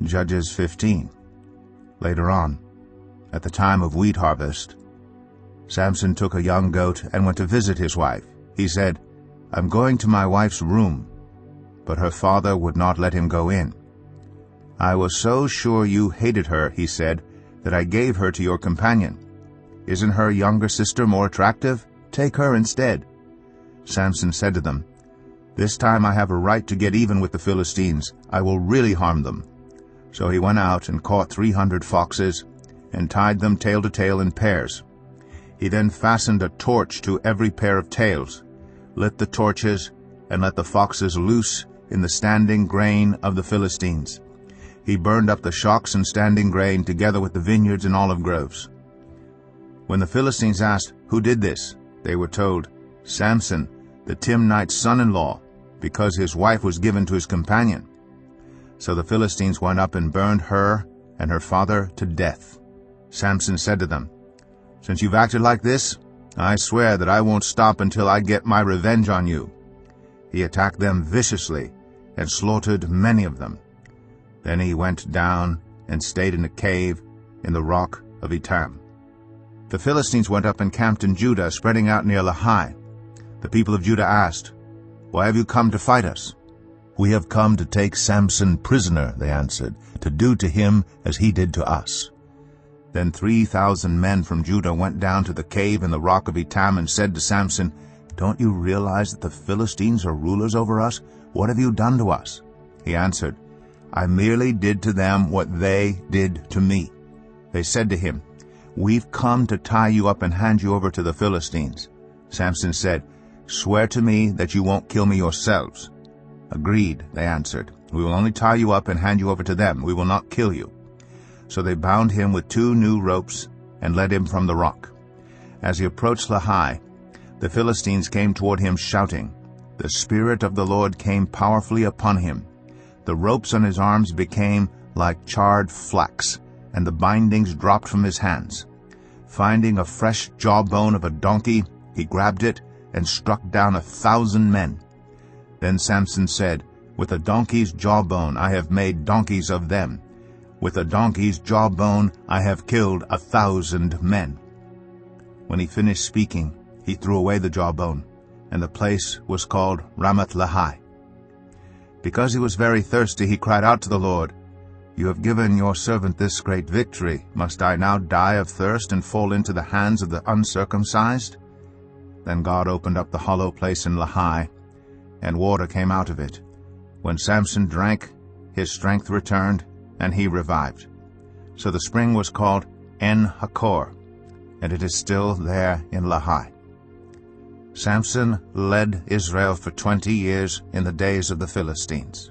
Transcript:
Judges 15. Later on, at the time of wheat harvest, Samson took a young goat and went to visit his wife. He said, "I'm going to my wife's room." But her father would not let him go in. "I was so sure you hated her," he said, "that I gave her to your companion. Isn't her younger sister more attractive? Take her instead." Samson said to them, "This time I have a right to get even with the Philistines. I will really harm them." So he went out and caught 300 foxes and tied them tail to tail in pairs. He then fastened a torch to every pair of tails, lit the torches, and let the foxes loose in the standing grain of the Philistines. He burned up the shocks and standing grain together with the vineyards and olive groves. When the Philistines asked, "Who did this?" they were told, "Samson, the Timnite's son-in-law, because his wife was given to his companion." So the Philistines went up and burned her and her father to death. Samson said to them, "Since you've acted like this, I swear that I won't stop until I get my revenge on you." He attacked them viciously and slaughtered many of them. Then he went down and stayed in a cave in the rock of Etam. The Philistines went up and camped in Judah, spreading out near Lehi. The people of Judah asked, "Why have you come to fight us?" "We have come to take Samson prisoner," they answered, "to do to him as he did to us." Then 3,000 men from Judah went down to the cave in the rock of Etam and said to Samson, "Don't you realize that the Philistines are rulers over us? What have you done to us?" He answered, "I merely did to them what they did to me." They said to him, "We've come to tie you up and hand you over to the Philistines." Samson said, "Swear to me that you won't kill me yourselves." "Agreed," they answered. "We will only tie you up and hand you over to them. We will not kill you." So they bound him with 2 new ropes and led him from the rock. As he approached Lehi, the Philistines came toward him shouting. The Spirit of the Lord came powerfully upon him. The ropes on his arms became like charred flax, and the bindings dropped from his hands. Finding a fresh jawbone of a donkey, he grabbed it and struck down 1,000 men. Then Samson said, "With a donkey's jawbone I have made donkeys of them. With a donkey's jawbone I have killed 1,000 men." When he finished speaking, he threw away the jawbone, and the place was called Ramath-Lehi. Because he was very thirsty, he cried out to the Lord, "You have given your servant this great victory. Must I now die of thirst and fall into the hands of the uncircumcised?" Then God opened up the hollow place in Lehi, and water came out of it. When Samson drank, his strength returned, and he revived. So the spring was called En-Hakor, and it is still there in Lehi. Samson led Israel for 20 years in the days of the Philistines.